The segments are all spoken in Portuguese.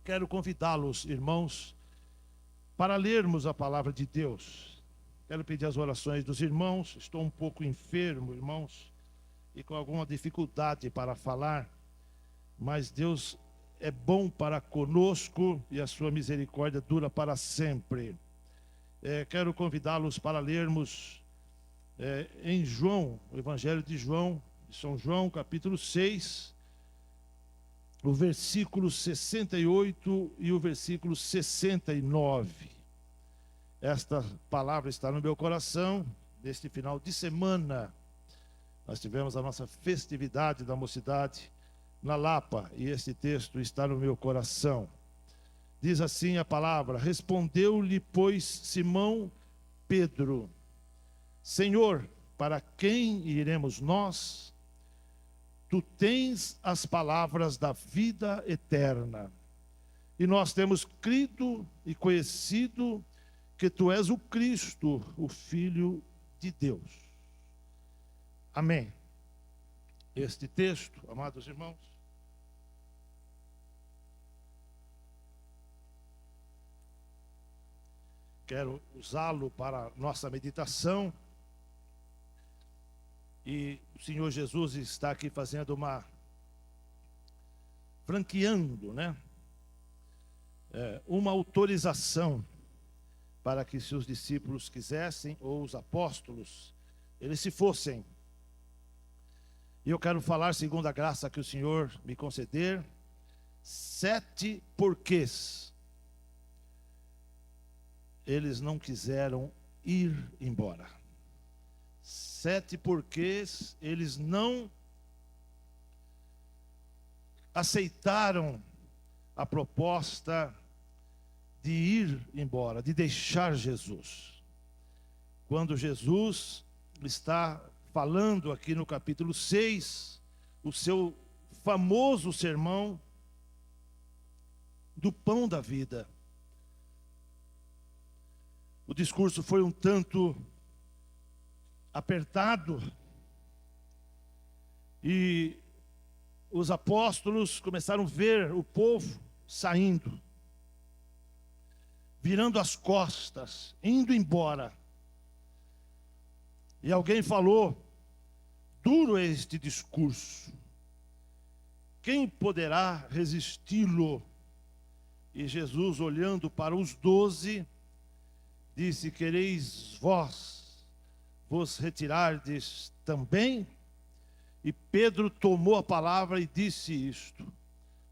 quero convidá-los, irmãos, para lermos a palavra de Deus. Quero pedir as orações dos irmãos. Estou um pouco enfermo, irmãos, e com alguma dificuldade para falar, mas Deus é bom para conosco e a sua misericórdia dura para sempre. Quero convidá-los para lermos em João, o Evangelho de João, de São João, capítulo 6, o versículo 68 e o versículo 69. Esta palavra está no meu coração. Neste final de semana, nós tivemos a nossa festividade da mocidade na Lapa, e este texto está no meu coração. Diz assim a palavra: respondeu-lhe, pois, Simão Pedro: Senhor, para quem iremos nós? Tu tens as palavras da vida eterna, e nós temos crido e conhecido que tu és o Cristo, o Filho de Deus. Amém. Este texto, amados irmãos, quero usá-lo para nossa meditação. E o Senhor Jesus está aqui fazendo franqueando, uma autorização para que seus discípulos quisessem, ou os apóstolos, eles se fossem. E eu quero falar, segundo a graça que o Senhor me conceder, 7 porquês eles não quiseram ir embora. 7 porquês eles não aceitaram a proposta de ir embora, de deixar Jesus. Quando Jesus está falando aqui no capítulo 6, o seu famoso sermão do pão da vida. O discurso foi um tanto apertado, e os apóstolos começaram a ver o povo saindo, virando as costas, indo embora. E alguém falou: duro é este discurso, quem poderá resisti-lo? E Jesus, olhando para os 12, disse: quereis vos retirardes também? E Pedro tomou a palavra e disse isto: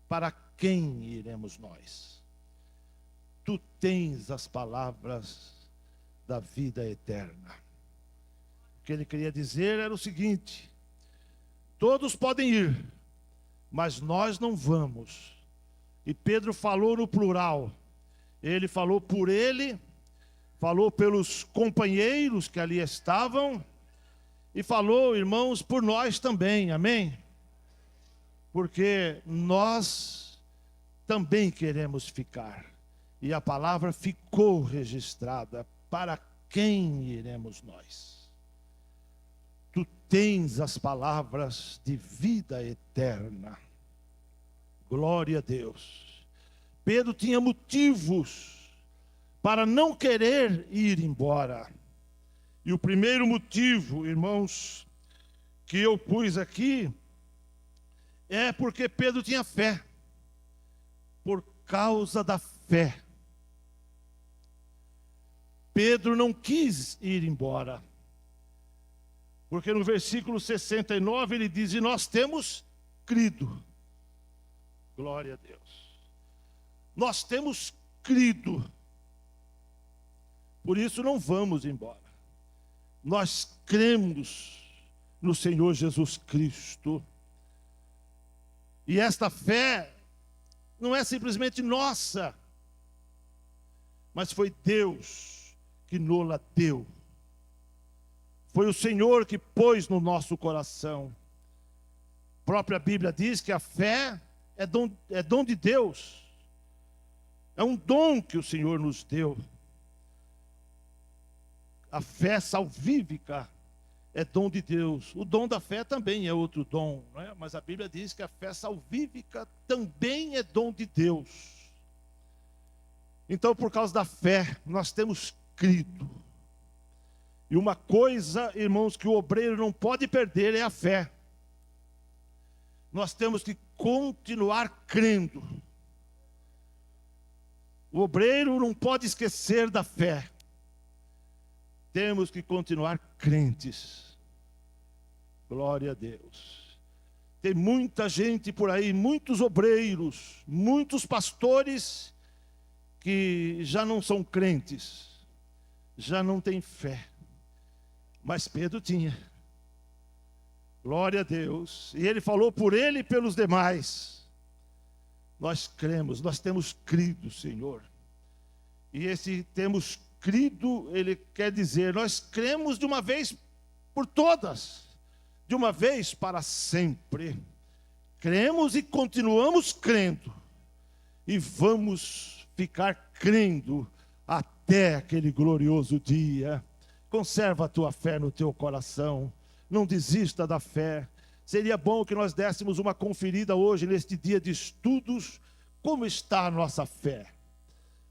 para quem iremos nós? Tu tens as palavras da vida eterna. O que ele queria dizer era o seguinte: todos podem ir, mas nós não vamos. E Pedro falou no plural. Ele falou por ele, falou pelos companheiros que ali estavam, e falou, irmãos, por nós também, amém? Porque nós também queremos ficar. E a palavra ficou registrada: para quem iremos nós? Tu tens as palavras de vida eterna. Glória a Deus. Pedro tinha motivos para não querer ir embora. E o primeiro motivo, irmãos, que eu pus aqui, é porque Pedro tinha fé. Por causa da fé, Pedro não quis ir embora. Porque no versículo 69 ele diz: e nós temos crido. Glória a Deus. Nós temos crido. Por isso não vamos embora. Nós cremos no Senhor Jesus Cristo. E esta fé não é simplesmente nossa, mas foi Deus que nos-la deu. Foi o Senhor que pôs no nosso coração. A própria Bíblia diz que a fé é dom de Deus. É um dom que o Senhor nos deu. A fé salvífica é dom de Deus. O dom da fé também é outro dom, não é? Mas a Bíblia diz que a fé salvífica também é dom de Deus. Então, por causa da fé, nós temos crido. E uma coisa, irmãos, que o obreiro não pode perder é a fé. Nós temos que continuar crendo. O obreiro não pode esquecer da fé. Temos que continuar crentes. Glória a Deus. Tem muita gente por aí, muitos obreiros, muitos pastores que já não são crentes, já não têm fé. Mas Pedro tinha. Glória a Deus. E ele falou por ele e pelos demais. Nós cremos, nós temos crido, Senhor. E esse temos crido, ele quer dizer, nós cremos de uma vez por todas, de uma vez para sempre. Cremos e continuamos crendo. E vamos ficar crendo até aquele glorioso dia. Conserva a tua fé no teu coração. Não desista da fé. Seria bom que nós dessemos uma conferida hoje, neste dia de estudos, como está a nossa fé.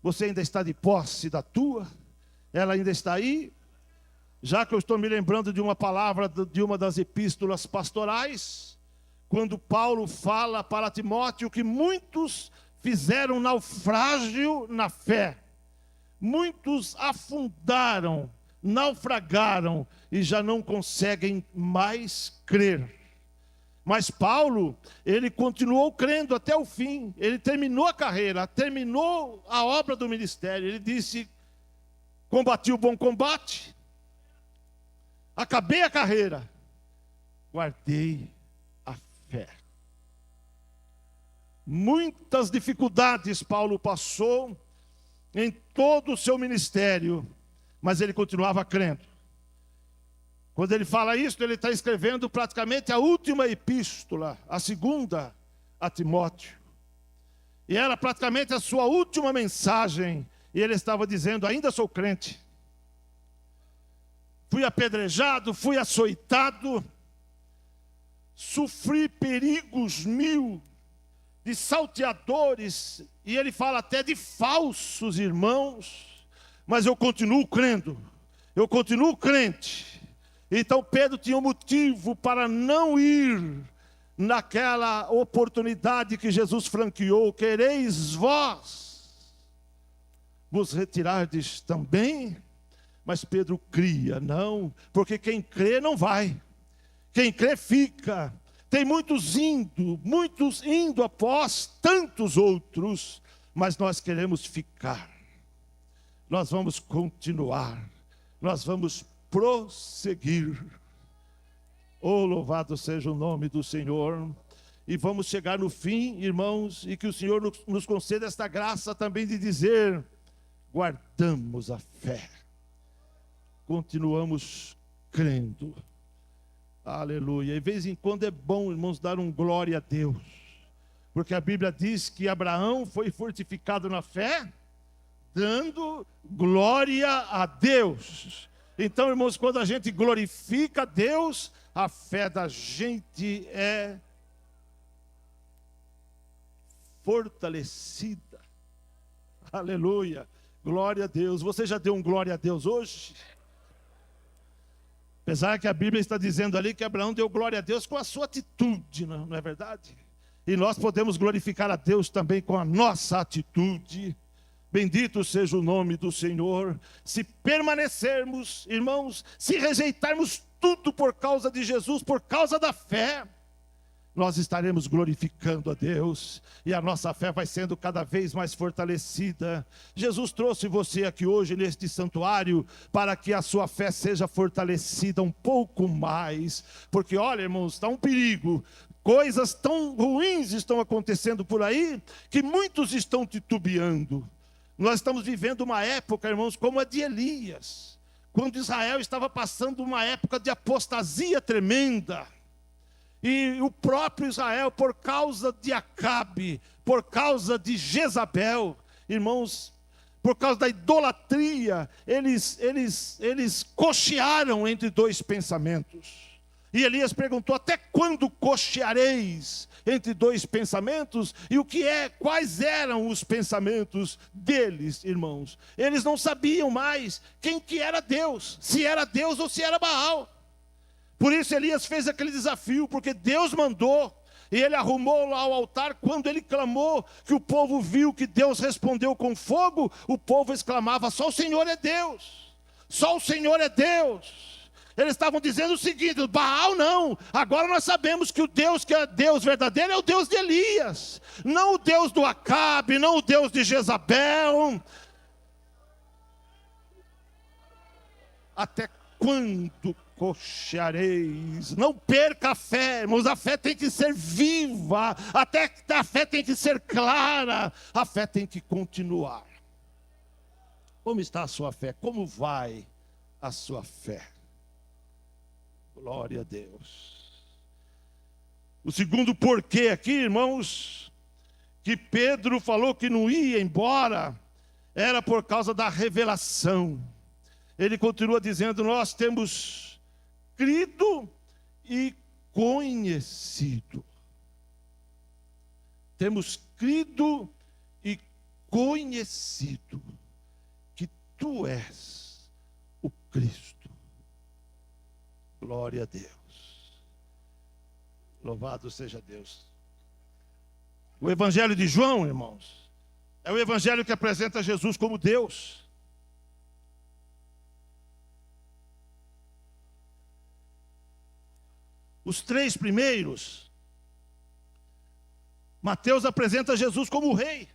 Você ainda está de posse da tua? Ela ainda está aí? Já que eu estou me lembrando de uma palavra de uma das epístolas pastorais, quando Paulo fala para Timóteo que muitos fizeram naufrágio na fé. Muitos afundaram, naufragaram e já não conseguem mais crer. Mas Paulo, ele continuou crendo até o fim. Ele terminou a carreira, terminou a obra do ministério. Ele disse: combati o bom combate, acabei a carreira, guardei a fé. Muitas dificuldades Paulo passou em todo o seu ministério, mas ele continuava crendo. Quando ele fala isso, ele está escrevendo praticamente a última epístola, a segunda a Timóteo. E era praticamente a sua última mensagem. E ele estava dizendo: ainda sou crente. Fui apedrejado, fui açoitado, sofri perigos mil, de salteadores, e ele fala até de falsos irmãos, mas eu continuo crendo, eu continuo crente. Então Pedro tinha um motivo para não ir naquela oportunidade que Jesus franqueou: quereis vós vos retirardes também? Mas Pedro cria, não, porque quem crê não vai, quem crê fica. Tem muitos indo após tantos outros, mas nós queremos ficar, nós vamos continuar, nós vamos prosseguir. Oh, louvado seja o nome do Senhor. E vamos chegar no fim, irmãos, e que o Senhor nos conceda esta graça também de dizer: guardamos a fé, continuamos crendo. Aleluia. E de vez em quando é bom, irmãos, dar um glória a Deus, porque a Bíblia diz que Abraão foi fortificado na fé, dando glória a Deus. Então, irmãos, quando a gente glorifica a Deus, a fé da gente é fortalecida. Aleluia. Glória a Deus. Você já deu um glória a Deus hoje? Apesar que a Bíblia está dizendo ali que Abraão deu glória a Deus com a sua atitude, não é verdade? E nós podemos glorificar a Deus também com a nossa atitude. Bendito seja o nome do Senhor. Se permanecermos, irmãos, se rejeitarmos tudo por causa de Jesus, por causa da fé, nós estaremos glorificando a Deus, e a nossa fé vai sendo cada vez mais fortalecida. Jesus trouxe você aqui hoje neste santuário para que a sua fé seja fortalecida um pouco mais, porque olha, irmãos, está um perigo. Coisas tão ruins estão acontecendo por aí, que muitos estão titubeando. Nós estamos vivendo uma época, irmãos, como a de Elias, quando Israel estava passando uma época de apostasia tremenda. E o próprio Israel, por causa de Acabe, por causa de Jezabel, irmãos, por causa da idolatria, eles cochearam entre dois pensamentos. E Elias perguntou: até quando cocheareis entre dois pensamentos? E quais eram os pensamentos deles, irmãos? Eles não sabiam mais quem que era Deus, se era Deus ou se era Baal. Por isso Elias fez aquele desafio, porque Deus mandou. E ele arrumou lá o altar. Quando ele clamou, que o povo viu que Deus respondeu com fogo, o povo exclamava: só o Senhor é Deus, só o Senhor é Deus. Eles estavam dizendo o seguinte: Baal não, agora nós sabemos que o Deus que é Deus verdadeiro é o Deus de Elias, não o Deus do Acabe, não o Deus de Jezabel. Até quando cocheareis? Não perca a fé, irmãos. A fé tem que ser viva, a fé tem que ser clara, a fé tem que continuar. Como está a sua fé? Como vai a sua fé? Glória a Deus. O segundo porquê aqui, irmãos, que Pedro falou que não ia embora, era por causa da revelação. Ele continua dizendo: nós temos crido e conhecido. Temos crido e conhecido que tu és o Cristo. Glória a Deus. Louvado seja Deus. O Evangelho de João, irmãos, é o Evangelho que apresenta Jesus como Deus. Os três primeiros, Mateus apresenta Jesus como rei.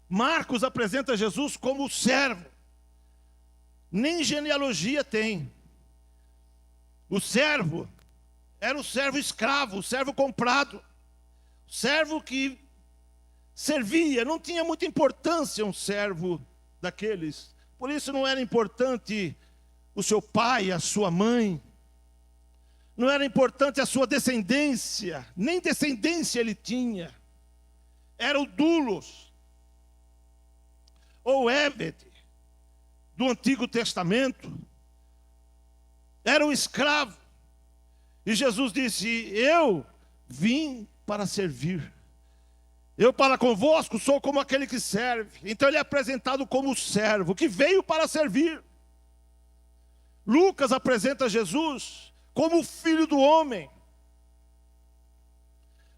Marcos apresenta Jesus como servo. Nem genealogia tem. O servo era o servo escravo, o servo comprado, o servo que servia. Não tinha muita importância um servo daqueles. Por isso não era importante o seu pai, a sua mãe. Não era importante a sua descendência, nem descendência ele tinha. Era o doulos, ou éved, do Antigo Testamento. Era um escravo. E Jesus disse: eu vim para servir. Eu para convosco sou como aquele que serve. Então ele é apresentado como servo, que veio para servir. Lucas apresenta Jesus como o Filho do Homem,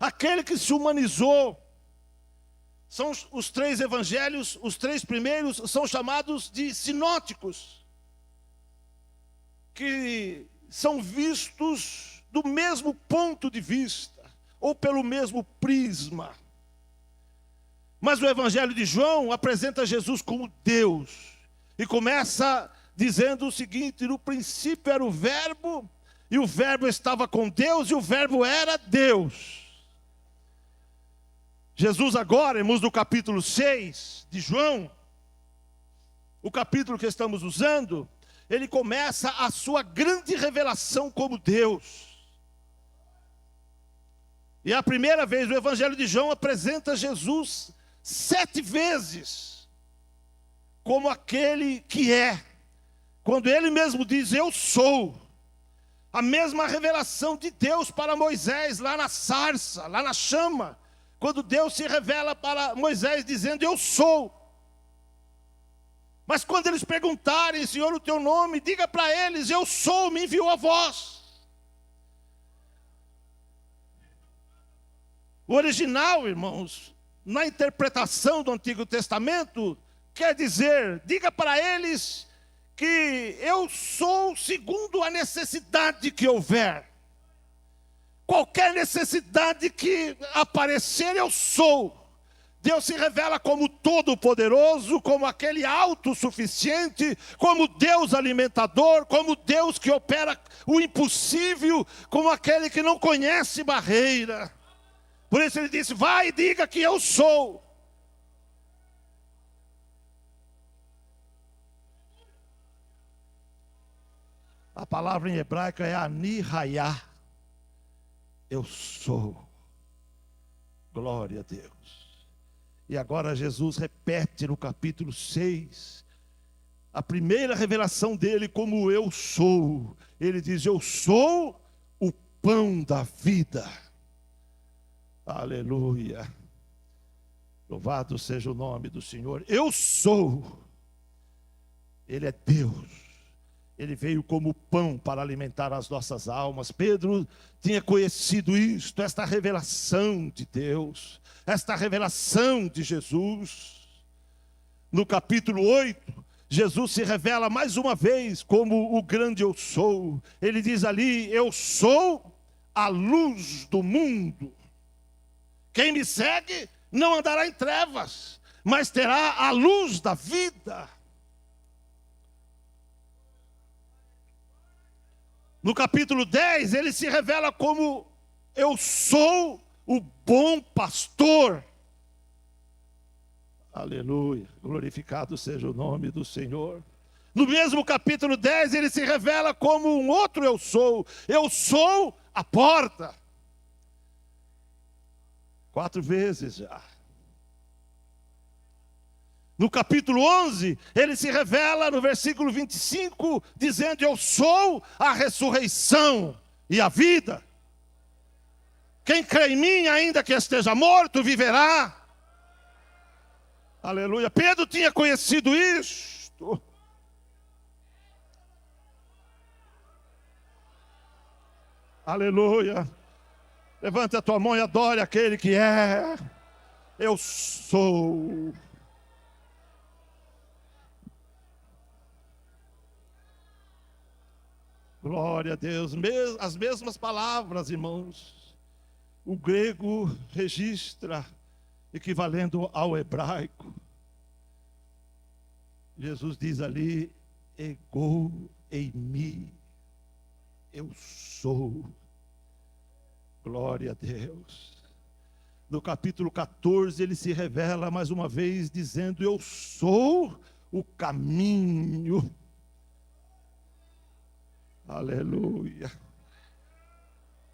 aquele que se humanizou. São os três evangelhos, os três primeiros são chamados de sinóticos, que são vistos do mesmo ponto de vista, ou pelo mesmo prisma. Mas o Evangelho de João apresenta Jesus como Deus, e começa dizendo o seguinte: no princípio era o Verbo, e o Verbo estava com Deus, e o Verbo era Deus. Jesus agora, irmãos, no capítulo 6 de João, o capítulo que estamos usando, ele começa a sua grande revelação como Deus. E a primeira vez, o Evangelho de João apresenta Jesus 7 vezes como aquele que é. Quando ele mesmo diz: eu sou. A mesma revelação de Deus para Moisés, lá na sarça, lá na chama. Quando Deus se revela para Moisés dizendo: eu sou. Mas quando eles perguntarem: Senhor, o teu nome, diga para eles: eu sou, me enviou a vós. O original, irmãos, na interpretação do Antigo Testamento, quer dizer: diga para eles que eu sou segundo a necessidade que houver. Qualquer necessidade que aparecer, eu sou. Deus se revela como todo-poderoso, como aquele autossuficiente, como Deus alimentador, como Deus que opera o impossível, como aquele que não conhece barreira. Por isso ele disse: vai e diga que eu sou. A palavra em hebraico é Ani Hayah. Eu sou. Glória a Deus. E agora Jesus repete no capítulo 6 A primeira revelação dele como eu sou. Ele diz, eu sou o pão da vida. Aleluia. Louvado seja o nome do Senhor. Eu sou. Ele é Deus. Ele veio como pão para alimentar as nossas almas. Pedro tinha conhecido isto, esta revelação de Deus, esta revelação de Jesus. No capítulo 8, Jesus se revela mais uma vez como o grande eu sou. Ele diz ali, eu sou a luz do mundo. Quem me segue não andará em trevas, mas terá a luz da vida. No capítulo 10, ele se revela como eu sou o bom pastor. Aleluia, glorificado seja o nome do Senhor. No mesmo capítulo 10, ele se revela como um outro eu sou a porta. 4 vezes já. No capítulo 11, ele se revela no versículo 25, dizendo, eu sou a ressurreição e a vida. Quem crê em mim, ainda que esteja morto, viverá. Aleluia. Pedro tinha conhecido isto. Aleluia. Levante a tua mão e adore aquele que é. Eu sou. Glória a Deus. As mesmas palavras, irmãos. O grego registra equivalendo ao hebraico. Jesus diz ali, ego eimi. Eu sou. Glória a Deus. No capítulo 14, ele se revela mais uma vez, dizendo, eu sou o caminho. Aleluia.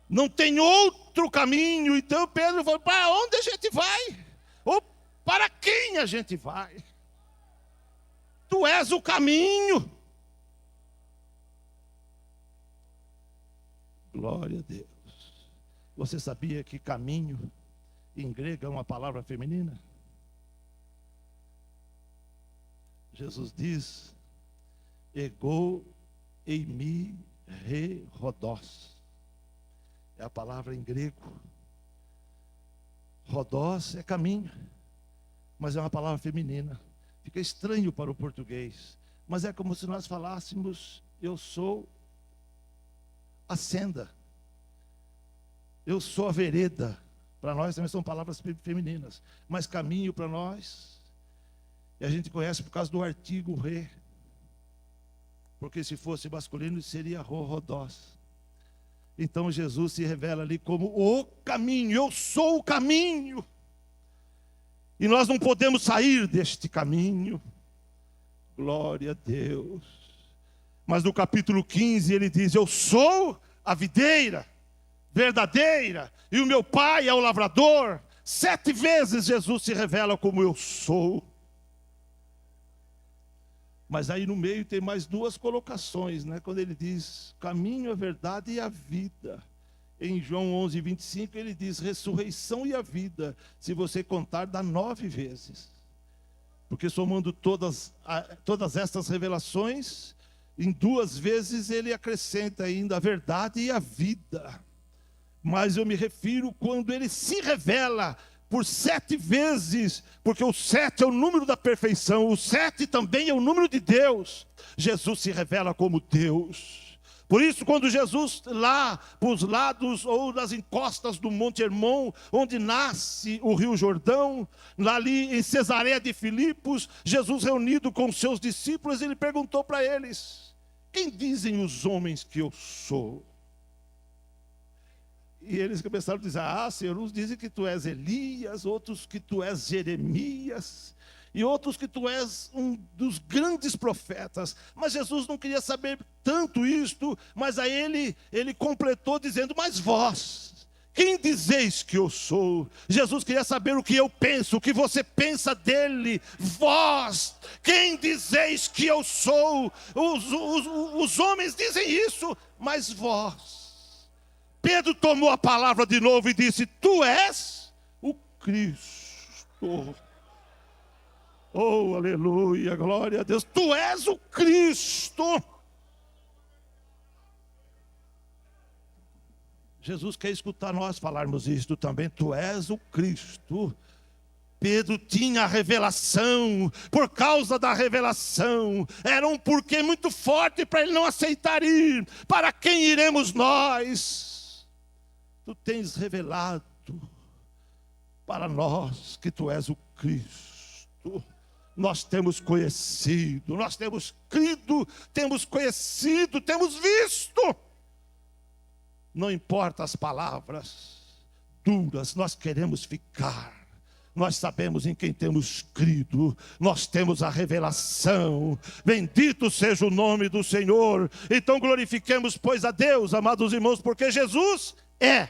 Não tem outro caminho. Então Pedro falou, para onde a gente vai? Ou para quem a gente vai? Tu és o caminho. Glória a Deus. Você sabia que caminho em grego é uma palavra feminina? Jesus diz, ego eimi re rodós. É a palavra em grego. Rodós é caminho, mas é uma palavra feminina. Fica estranho para o português, mas é como se nós falássemos, eu sou a senda, eu sou a vereda. Para nós também são palavras femininas, mas caminho para nós, e a gente conhece por causa do artigo re, porque se fosse masculino seria rodós. Então Jesus se revela ali como o caminho, eu sou o caminho. E nós não podemos sair deste caminho. Glória a Deus. Mas no capítulo 15 ele diz, eu sou a videira verdadeira, e o meu pai é o lavrador. 7 vezes Jesus se revela como eu sou. Mas aí no meio tem mais 2 colocações, né? Quando ele diz, caminho, a verdade e a vida. Em João 11, 25, ele diz, ressurreição e a vida. Se você contar, dá 9 vezes. Porque somando todas estas revelações, em 2 vezes ele acrescenta ainda a verdade e a vida. Mas eu me refiro quando ele se revela por 7 vezes, porque o 7 é o número da perfeição, o 7 também é o número de Deus. Jesus se revela como Deus. Por isso, quando Jesus lá, para os lados ou nas encostas do Monte Hermon, onde nasce o Rio Jordão, lá ali em Cesareia de Filipos, Jesus reunido com os seus discípulos, ele perguntou para eles, quem dizem os homens que eu sou? E eles começaram a dizer, Senhor, uns dizem que tu és Elias, outros que tu és Jeremias, e outros que tu és um dos grandes profetas. Mas Jesus não queria saber tanto isto, mas aí ele completou dizendo, mas vós, Quem dizeis que eu sou? Jesus queria saber o que eu penso, o que você pensa dele. Vós, quem dizeis que eu sou? Os homens dizem isso, mas vós. Pedro tomou a palavra de novo e disse: tu és o Cristo. Oh, aleluia, glória a Deus. Tu és o Cristo. Jesus quer escutar nós falarmos isto também. Tu és o Cristo. Pedro tinha a revelação. Por causa da revelação, era um porquê muito forte para ele não aceitar ir. Para quem iremos nós? Tu tens revelado para nós que tu és o Cristo. Nós temos conhecido, nós temos crido, temos conhecido, temos visto. Não importa as palavras duras, nós queremos ficar. Nós sabemos em quem temos crido, nós temos a revelação. Bendito seja o nome do Senhor. Então glorifiquemos, pois, a Deus, amados irmãos, porque Jesus é.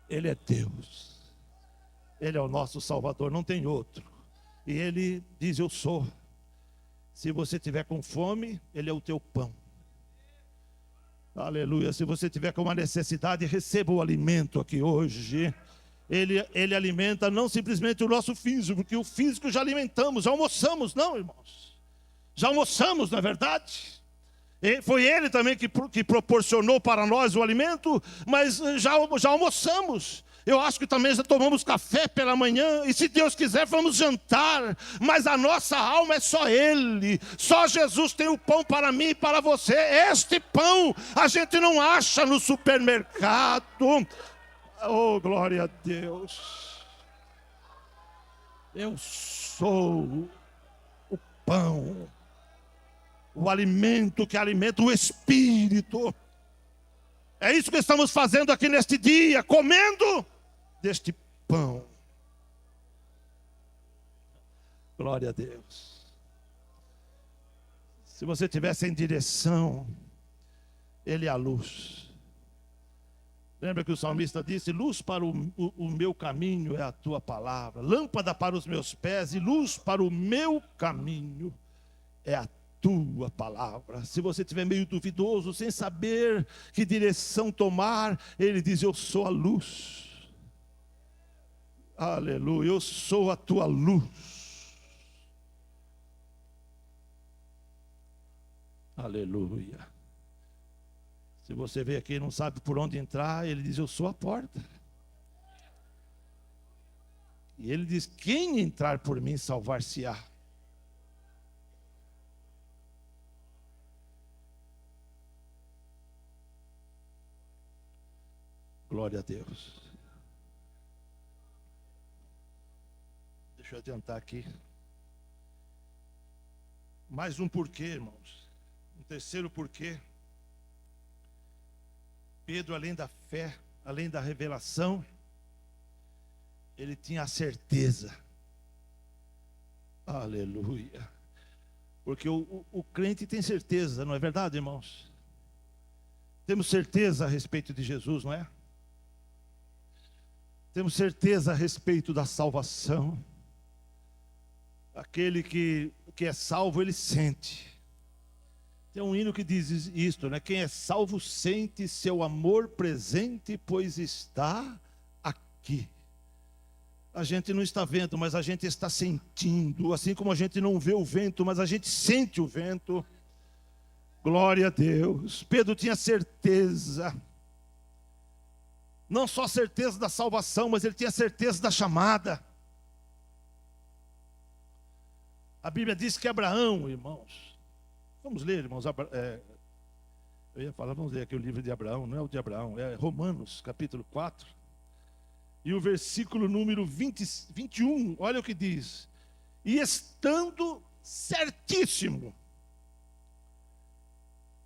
Ele é Deus. Ele é o nosso Salvador, não tem outro. E Ele diz: eu sou. Se você tiver com fome, Ele é o teu pão. Aleluia. Se você tiver com uma necessidade, receba o alimento aqui hoje. Ele alimenta não simplesmente o nosso físico, porque o físico já alimentamos, já almoçamos, não, irmãos? Já almoçamos, não é verdade? Foi Ele também que proporcionou para nós o alimento, mas já almoçamos. Eu acho que também já tomamos café pela manhã, e se Deus quiser vamos jantar, mas a nossa alma é só Ele. Só Jesus tem o pão para mim e para você. Este pão a gente não acha no supermercado. Oh, glória a Deus. Eu sou o pão, o alimento que alimenta o Espírito. É isso que estamos fazendo aqui neste dia, comendo deste pão. Glória a Deus. Se você estiver sem direção, Ele é a luz. Lembra que o salmista disse: luz para o meu caminho é a tua palavra, lâmpada para os meus pés e luz para o meu caminho é a tua palavra. Se você estiver meio duvidoso, sem saber que direção tomar, Ele diz: eu sou a luz. Aleluia, eu sou a tua luz. Aleluia. Se você veio aqui e não sabe por onde entrar, Ele diz: eu sou a porta. E Ele diz: quem entrar por mim salvar-se-á. Glória a Deus. Deixa eu adiantar aqui. Mais um porquê, irmãos. Um terceiro porquê. Pedro, além da fé, além da revelação, ele tinha a certeza. Aleluia. Porque o crente tem certeza, não é verdade, irmãos? Temos certeza a respeito de Jesus, não é? Temos certeza a respeito da salvação. Aquele que é salvo, ele sente. Tem um hino que diz isto, né? Quem é salvo sente seu amor presente, pois está aqui. A gente não está vendo, mas a gente está sentindo. Assim como a gente não vê o vento, mas a gente sente o vento. Glória a Deus. Pedro tinha certeza. Não só certeza da salvação, mas ele tinha certeza da chamada. A Bíblia diz que Abraão, irmãos, vamos ler, irmãos, eu ia falar, vamos ler aqui o livro de Abraão, não é o de Abraão, é Romanos, capítulo 4, e o versículo número 21, olha o que diz: e estando certíssimo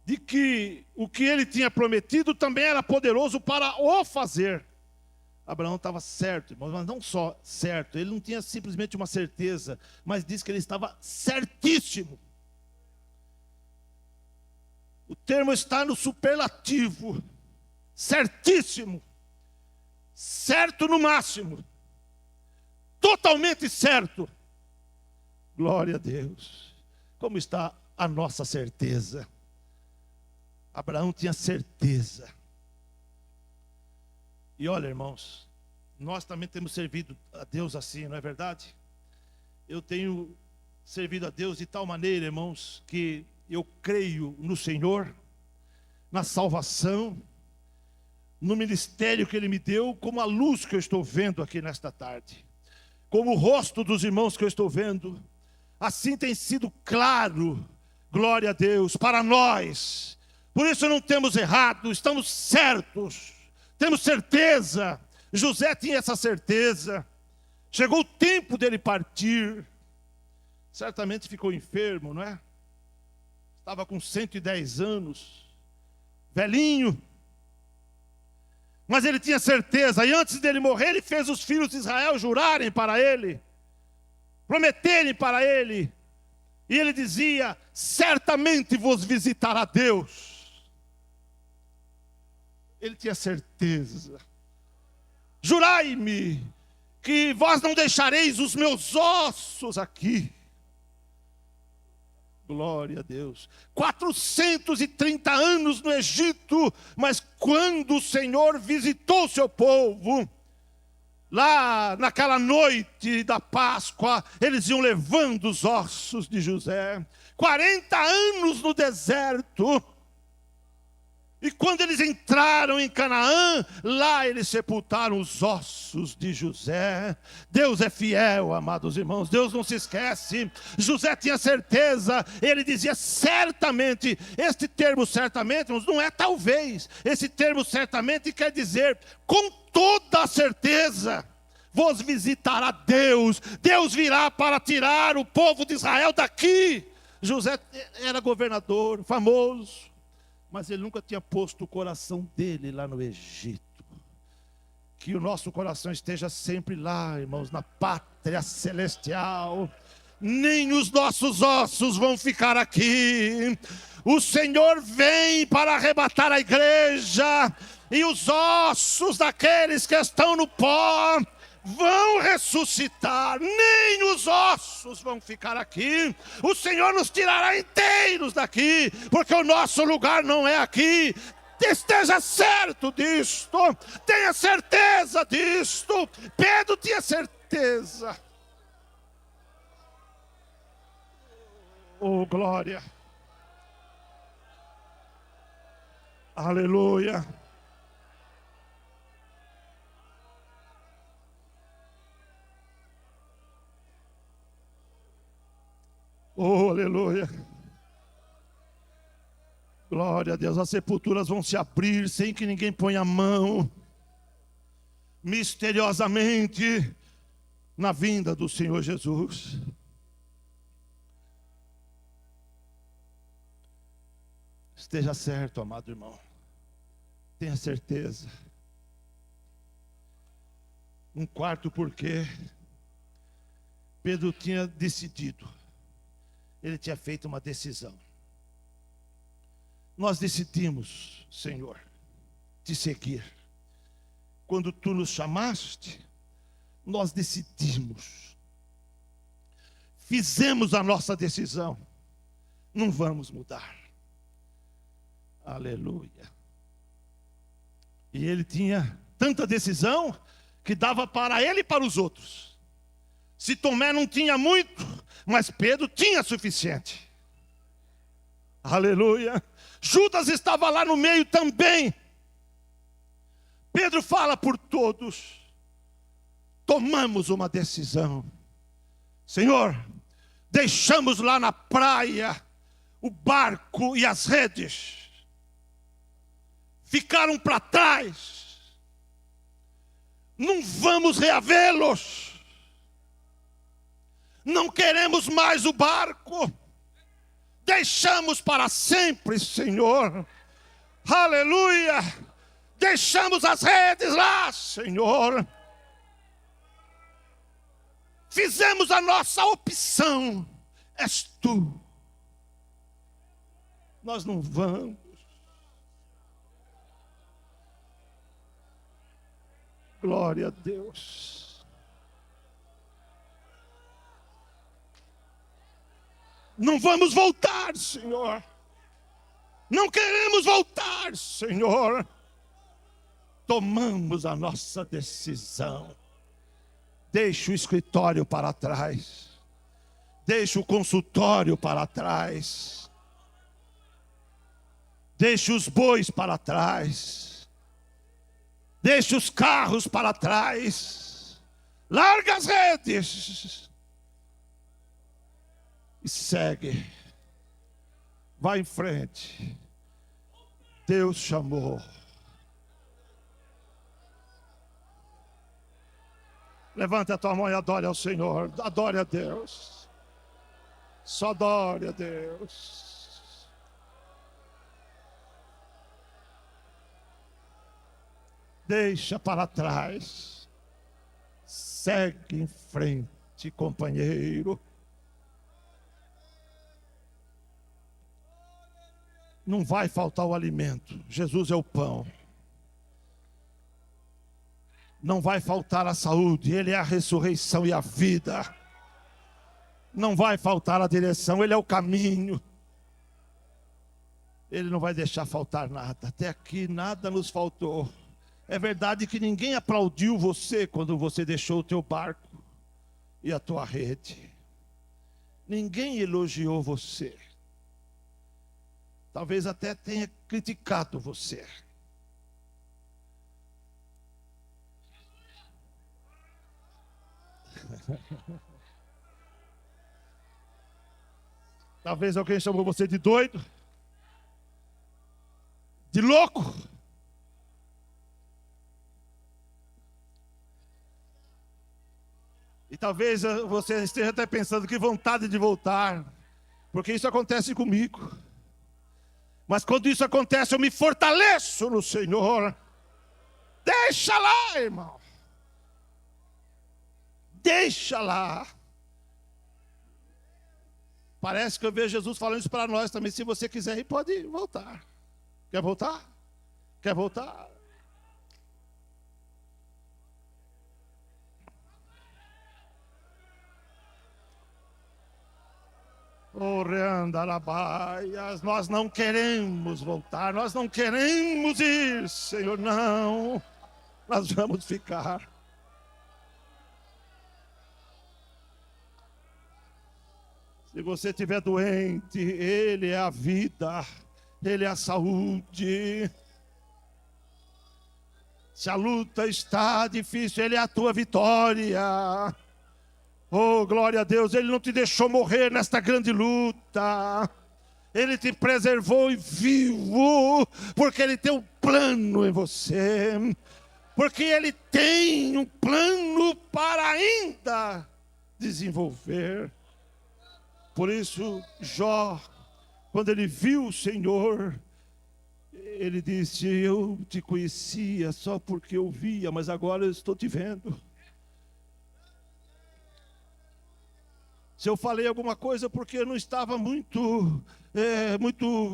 de que o que ele tinha prometido também era poderoso para o fazer. Abraão estava certo, irmãos, mas não só certo, ele não tinha simplesmente uma certeza, mas diz que ele estava certíssimo. O termo está no superlativo. certíssimo, certo no máximo, totalmente certo. Glória a Deus. Como está a nossa certeza? Abraão tinha certeza. E olha, irmãos, nós também temos servido a Deus assim, não é verdade? Eu tenho servido a Deus de tal maneira, irmãos, que eu creio no Senhor, na salvação, no ministério que Ele me deu, como a luz que eu estou vendo aqui nesta tarde, como o rosto dos irmãos que eu estou vendo. Assim tem sido claro, glória a Deus, para nós. Por isso não temos errado, estamos certos, temos certeza. José tinha essa certeza. Chegou o tempo dele partir. Certamente ficou enfermo, não é? Estava com 110 anos, velhinho. Mas ele tinha certeza, e antes dele morrer, ele fez os filhos de Israel jurarem para ele, prometerem para ele. E ele dizia: certamente vos visitará Deus. Ele tinha certeza. Jurai-me que vós não deixareis os meus ossos aqui. Glória a Deus. 430 anos no Egito, mas quando o Senhor visitou o seu povo, lá naquela noite da Páscoa, eles iam levando os ossos de José. 40 anos no deserto. E quando eles entraram em Canaã, lá eles sepultaram os ossos de José. Deus é fiel, amados irmãos, Deus não se esquece. José tinha certeza, ele dizia certamente. Este termo certamente, irmãos, não é talvez. Esse termo certamente quer dizer com toda a certeza. Vos visitará Deus, Deus virá para tirar o povo de Israel daqui. José era governador, famoso, mas ele nunca tinha posto o coração dele lá no Egito. Que o nosso coração esteja sempre lá, irmãos, na pátria celestial. Nem os nossos ossos vão ficar aqui. O Senhor vem para arrebatar a igreja, e os ossos daqueles que estão no pó vão ressuscitar, nem os ossos vão ficar aqui. O Senhor nos tirará inteiros daqui, porque o nosso lugar não é aqui. Esteja certo disto, tenha certeza disto. Pedro tinha certeza. Oh, glória. Aleluia. Oh, aleluia. Glória a Deus. As sepulturas vão se abrir sem que ninguém ponha a mão, misteriosamente, na vinda do Senhor Jesus. Esteja certo, amado irmão, tenha certeza. Um quarto porquê. Pedro tinha decidido. Ele tinha feito uma decisão. Nós decidimos, Senhor, te seguir. Quando tu nos chamaste, nós decidimos. Fizemos a nossa decisão. Não vamos mudar. Aleluia. E ele tinha tanta decisão que dava para ele e para os outros. Se Tomé não tinha muito, mas Pedro tinha suficiente. Aleluia. Judas estava lá no meio também. Pedro fala por todos. Tomamos uma decisão. Senhor, deixamos lá na praia o barco e as redes. Ficaram para trás. Não vamos reavê-los. Não queremos mais o barco. Deixamos para sempre, Senhor. Aleluia. Deixamos as redes lá, Senhor. Fizemos a nossa opção. És tu. Nós não vamos. Glória a Deus. Não vamos voltar, Senhor. Não queremos voltar, Senhor. Tomamos a nossa decisão. Deixa o escritório para trás. Deixa o consultório para trás. Deixa os bois para trás. Deixa os carros para trás. Larga as redes. E segue. Vai em frente. Deus chamou. Levanta a tua mão e adore ao Senhor. Adore a Deus. Só adore a Deus. Deixa para trás. Segue em frente, companheiro. Não vai faltar o alimento. Jesus é o pão. Não vai faltar a saúde. Ele é a ressurreição e a vida. Não vai faltar a direção. Ele é o caminho. Ele não vai deixar faltar nada. Até aqui nada nos faltou. É verdade que ninguém aplaudiu você quando você deixou o teu barco e a tua rede. Ninguém elogiou você. Talvez até tenha criticado você. Talvez alguém chamou você de doido, de louco. E talvez você esteja até pensando que vontade de voltar, porque isso acontece comigo. Mas quando isso acontece, eu me fortaleço no Senhor. Deixa lá, irmão. Deixa lá. Parece que eu vejo Jesus falando isso para nós também. Se você quiser ir, pode voltar. Quer voltar? Quer voltar? Nós não queremos voltar, nós não queremos ir, Senhor, não. Nós vamos ficar. Se você estiver doente, Ele é a vida, Ele é a saúde. Se a luta está difícil, Ele é a tua vitória. Oh, glória a Deus, Ele não te deixou morrer nesta grande luta. Ele te preservou vivo, porque Ele tem um plano em você. Porque Ele tem um plano para ainda desenvolver. Por isso, Jó, quando ele viu o Senhor, ele disse: eu te conhecia só porque eu via, mas agora eu estou te vendo. Se eu falei alguma coisa porque eu não estava muito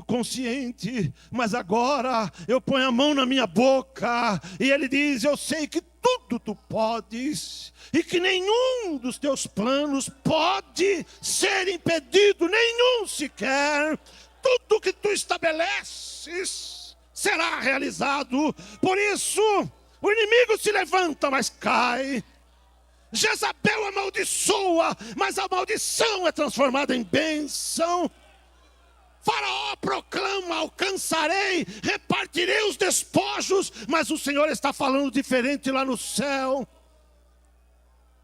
consciente, mas agora eu ponho a mão na minha boca e Ele diz: eu sei que tudo tu podes e que nenhum dos teus planos pode ser impedido, nenhum sequer. Tudo que tu estabeleces será realizado. Por isso o inimigo se levanta, mas cai. Jezabel amaldiçoa, mas a maldição é transformada em bênção. Faraó proclama: alcançarei, repartirei os despojos, mas o Senhor está falando diferente lá no céu.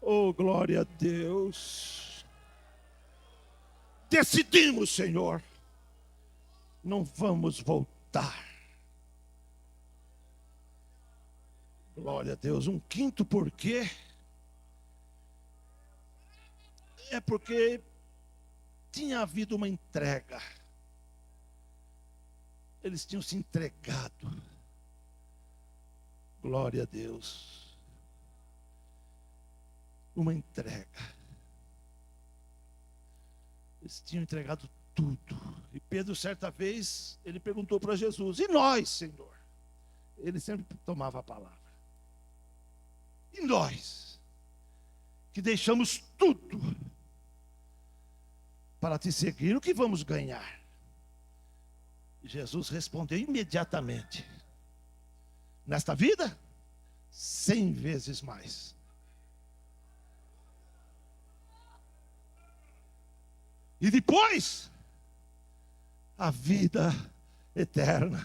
Oh, glória a Deus. Decidimos, Senhor, não vamos voltar. Glória a Deus. Um quinto porquê é porque tinha havido uma entrega. Eles tinham se entregado. Glória a Deus. Uma entrega. Eles tinham entregado tudo. E Pedro, certa vez, ele perguntou para Jesus: e nós, Senhor? Ele sempre tomava a palavra. E nós, que deixamos tudo para te seguir, o que vamos ganhar? Jesus respondeu imediatamente: nesta vida, 100 vezes mais. E depois, a vida eterna.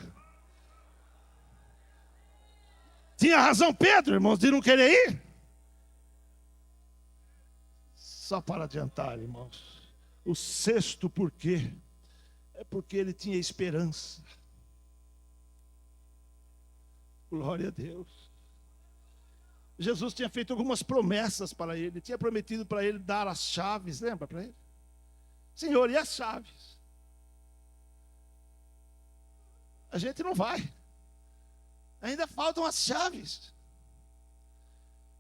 Tinha razão Pedro, irmãos, de não querer ir? Só para adiantar, irmãos, o sexto porquê é porque ele tinha esperança. Glória a Deus. Jesus tinha feito algumas promessas para ele, tinha prometido para ele dar as chaves, lembra para ele? Senhor, e as chaves? A gente não vai. Ainda faltam as chaves.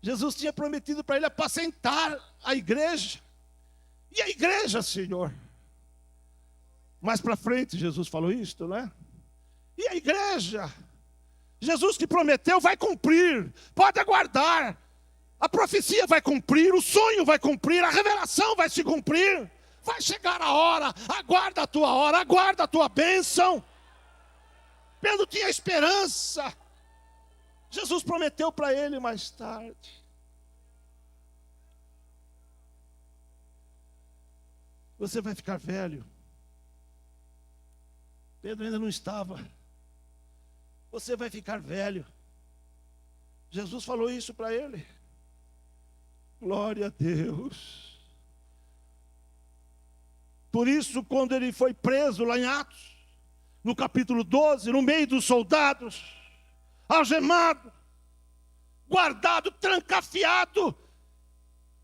Jesus tinha prometido para ele apacentar a igreja. E a igreja, Senhor? Mais para frente Jesus falou isto, né? E a igreja? Jesus que prometeu vai cumprir. Pode aguardar. A profecia vai cumprir, o sonho vai cumprir, a revelação vai se cumprir. Vai chegar a hora, aguarda a tua hora, aguarda a tua bênção. Pedro tinha esperança. Jesus prometeu para ele mais tarde. Você vai ficar velho. Pedro ainda não estava. Você vai ficar velho. Jesus falou isso para ele. Glória a Deus. Por isso, quando ele foi preso lá em Atos, no capítulo 12, no meio dos soldados, algemado, guardado, trancafiado,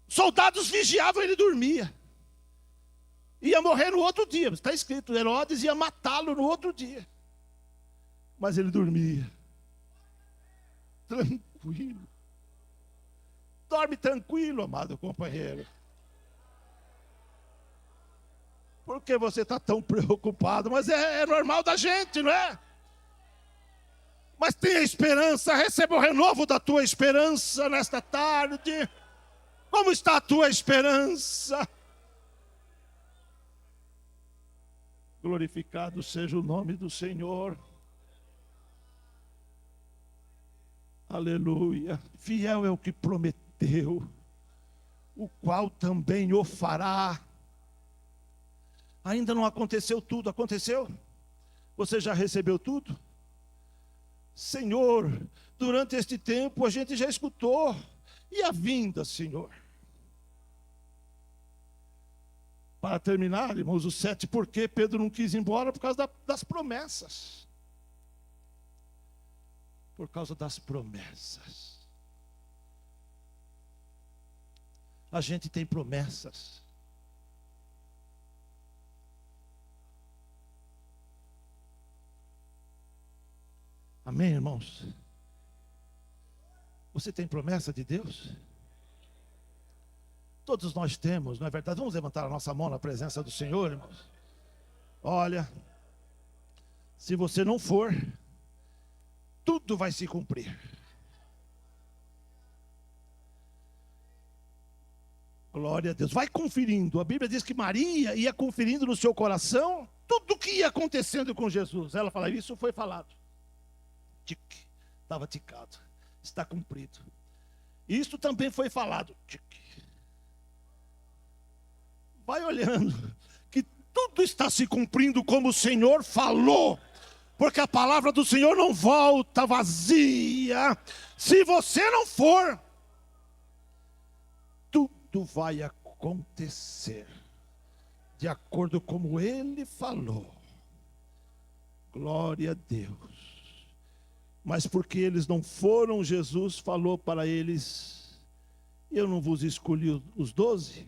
soldados vigiavam, ele dormia. Ia morrer no outro dia, está escrito, Herodes ia matá-lo no outro dia. Mas ele dormia. Tranquilo. Dorme tranquilo, amado companheiro. Por que você está tão preocupado? Mas é normal da gente, não é? Mas tenha esperança, receba o renovo da tua esperança nesta tarde. Como está a tua esperança? Glorificado seja o nome do Senhor. Aleluia. Fiel é o que prometeu, o qual também o fará. Ainda não aconteceu tudo, aconteceu? Você já recebeu tudo? Senhor, durante este tempo a gente já escutou. E a vinda, Senhor? Para terminar, irmãos, o 7, por que Pedro não quis ir embora? Por causa das promessas. Por causa das promessas. A gente tem promessas. Amém, irmãos? Você tem promessa de Deus? Todos nós temos, não é verdade? Vamos levantar a nossa mão na presença do Senhor, irmãos. Olha, se você não for, tudo vai se cumprir. Glória a Deus. Vai conferindo. A Bíblia diz que Maria ia conferindo no seu coração tudo o que ia acontecendo com Jesus. Ela fala, isso foi falado. Tique, estava ticado. Está cumprido. Isso também foi falado. Tique. Vai olhando, que tudo está se cumprindo como o Senhor falou, porque a palavra do Senhor não volta vazia. Se você não for, tudo vai acontecer de acordo como Ele falou. Glória a Deus. Mas porque eles não foram, Jesus falou para eles, eu não vos escolhi os 12.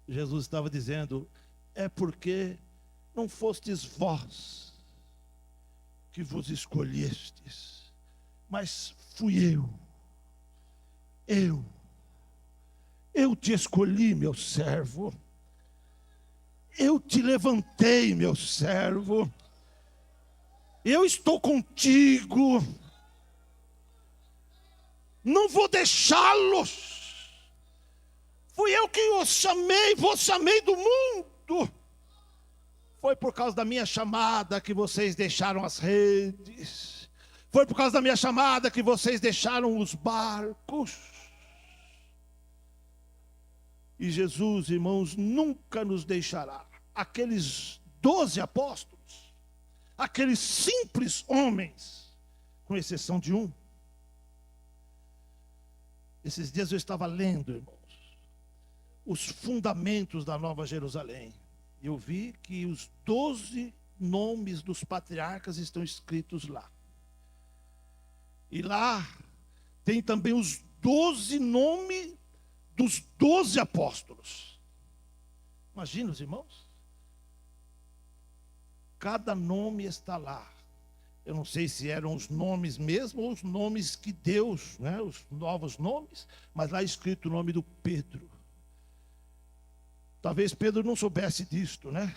Jesus estava dizendo, é porque não fostes vós que vos escolhestes, mas fui eu te escolhi, meu servo, eu te levantei, meu servo, eu estou contigo. Não vou deixá-los. Fui eu que vos chamei do mundo. Foi por causa da minha chamada que vocês deixaram as redes. Foi por causa da minha chamada que vocês deixaram os barcos. E Jesus, irmãos, nunca nos deixará. Aqueles 12 apóstolos, aqueles simples homens, com exceção de um. Esses dias eu estava lendo, irmãos, os fundamentos da Nova Jerusalém. E eu vi que os 12 nomes dos patriarcas estão escritos lá. E lá tem também os 12 nomes dos 12 apóstolos. Imagina, os irmãos. Cada nome está lá. Eu não sei se eram os nomes mesmo ou os nomes que Deus, né, os novos nomes, mas lá é escrito o nome do Pedro. Talvez Pedro não soubesse disto, né?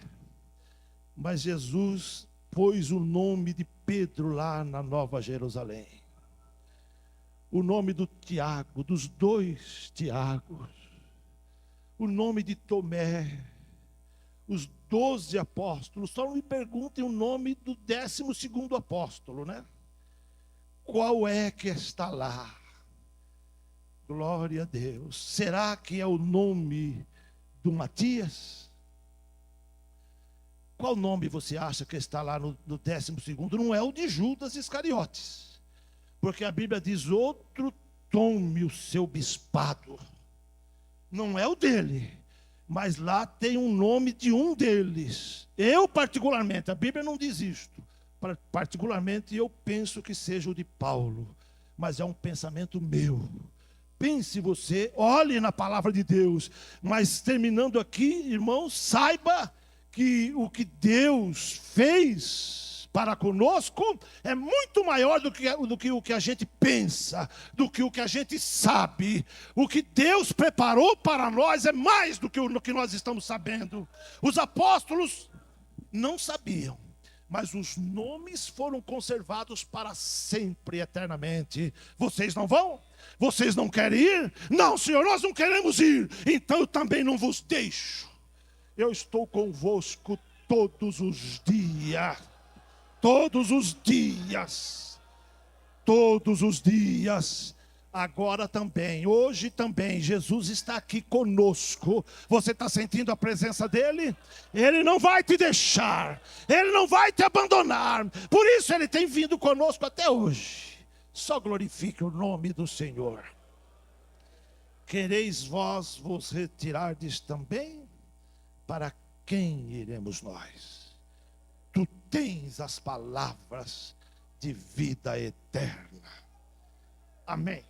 Mas Jesus pôs o nome de Pedro lá na Nova Jerusalém. O nome do Tiago, dos 2 Tiagos. O nome de Tomé. Os 12 apóstolos. Só não me perguntem o nome do 12º apóstolo, né? Qual é que está lá? Glória a Deus. Será que é o nome do Matias? Qual nome você acha que está lá no 12º? Não é o de Judas Iscariotes. Porque a Bíblia diz, outro tome o seu bispado. Não é o dele, mas lá tem um nome de um deles. Eu particularmente, a Bíblia não diz isto, particularmente eu penso que seja o de Paulo, mas é um pensamento meu. Pense você, olhe na palavra de Deus, mas terminando aqui, irmãos, saiba que o que Deus fez para conosco é muito maior do que o que a gente pensa, do que o que a gente sabe. O que Deus preparou para nós é mais do que o que nós estamos sabendo. Os apóstolos não sabiam, mas os nomes foram conservados para sempre, eternamente. Vocês não vão? Vocês não querem ir? Não, Senhor, nós não queremos ir. Então eu também não vos deixo. Eu estou convosco todos os dias. Todos os dias. Todos os dias. Agora também, hoje também, Jesus está aqui conosco. Você está sentindo a presença dele? Ele não vai te deixar. Ele não vai te abandonar. Por isso ele tem vindo conosco até hoje. Só glorifique o nome do Senhor. Quereis vós vos retirardes também? Para quem iremos nós? Tu tens as palavras de vida eterna. Amém.